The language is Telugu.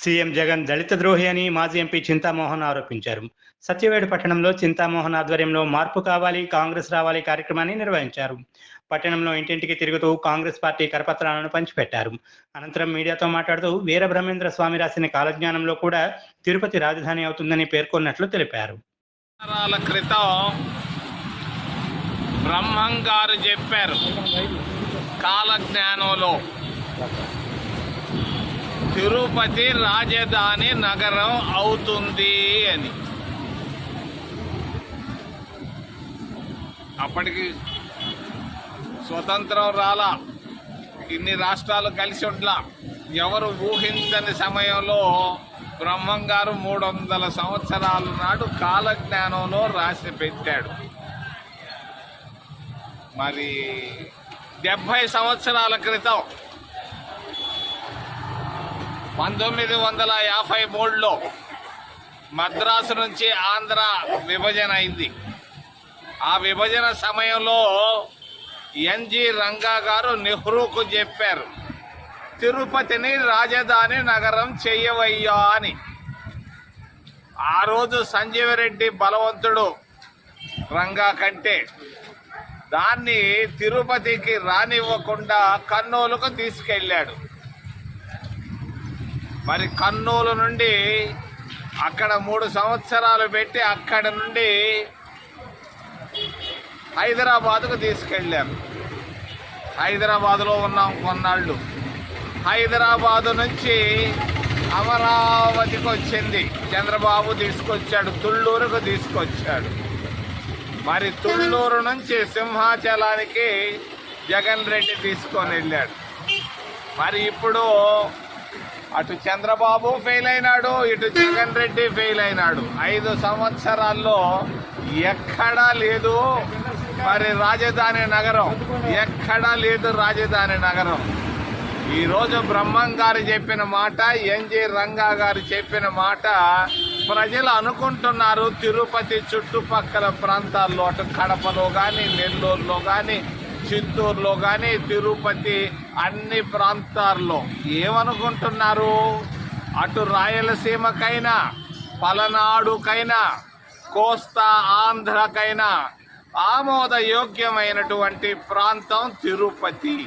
సీఎం జగన్ దళిత ద్రోహి అని మాజీ ఎంపీ చింతామోహన్ ఆరోపించారు. సత్యవేడు పట్టణంలో చింతామోహన్ ఆధ్వర్యంలో మార్పు కావాలి, కాంగ్రెస్ రావాలి కార్యక్రమాన్ని నిర్వహించారు. పట్టణంలో ఇంటింటికి తిరుగుతూ కాంగ్రెస్ పార్టీ కరపత్రాలను పంచిపెట్టారు. అనంతరం మీడియాతో మాట్లాడుతూ వీరబ్రహ్మేంద్ర స్వామి రాసిన కాలజ్ఞానంలో కూడా తిరుపతి రాజధాని అవుతుందని పేర్కొన్నట్లు తెలిపారు. క్రితం బ్రహ్మం గారు చెప్పారు, కాలజ్ఞానంలో తిరుపతి రాజధాని నగరం అవుతుంది అని. అప్పటికి స్వతంత్రం రాలా, ఇన్ని రాష్ట్రాలు కలిసి ఉంట్లా. ఎవరు ఊహించని సమయంలో బ్రహ్మం గారు 300 సంవత్సరాల నాడు కాలజ్ఞానంలో రాసి పెట్టాడు. మరి 70 సంవత్సరాల క్రితం 1953లో మద్రాసు నుంచి ఆంధ్ర విభజన అయింది. ఆ విభజన సమయంలో ఎన్జి రంగా గారు నెహ్రూకు చెప్పారు, తిరుపతిని రాజధాని నగరం చెయ్యవయ్యా అని. ఆ రోజు సంజీవరెడ్డి బలవంతుడు రంగా కంటే దాన్ని తిరుపతికి రానివ్వకుండా కర్నూలుకు తీసుకెళ్ళాడు. మరి కర్నూలు నుండి అక్కడ 3 సంవత్సరాలు పెట్టి అక్కడ నుండి హైదరాబాదుకు తీసుకెళ్ళారు. హైదరాబాదులో ఉన్నాం కొన్నాళ్ళు. హైదరాబాదు నుంచి అమరావతికి వచ్చింది, చంద్రబాబు తీసుకొచ్చాడు, తుళ్ళూరుకు తీసుకొచ్చాడు. మరి తుళ్ళూరు నుంచి సింహాచలానికి జగన్ రెడ్డి తీసుకొని వెళ్ళాడు. మరి ఇప్పుడు అటు చంద్రబాబు ఫెయిల్ అయినాడు, ఇటు జగన్ రెడ్డి ఫెయిల్ అయినాడు. 5 సంవత్సరాల్లో ఎక్కడా లేదు మరి రాజధాని నగరం, ఎక్కడా లేదు రాజధాని నగరం. ఈరోజు బ్రహ్మం గారు చెప్పిన మాట, ఎన్జి రంగా గారు చెప్పిన మాట ప్రజలు అనుకుంటున్నారు. తిరుపతి చుట్టుపక్కల ప్రాంతాల్లో, అటు కడపలో కానీ, నెల్లూరులో కానీ, చిత్తూరులో కానీ, తిరుపతి అన్ని ప్రాంతాల్లో ఏమనుకుంటున్నారు? అటు రాయలసీమకైనా, పలనాడుకైనా, కోస్తా ఆంధ్రకైనా ఆమోదయోగ్యమైనటువంటి ప్రాంతం తిరుపతి.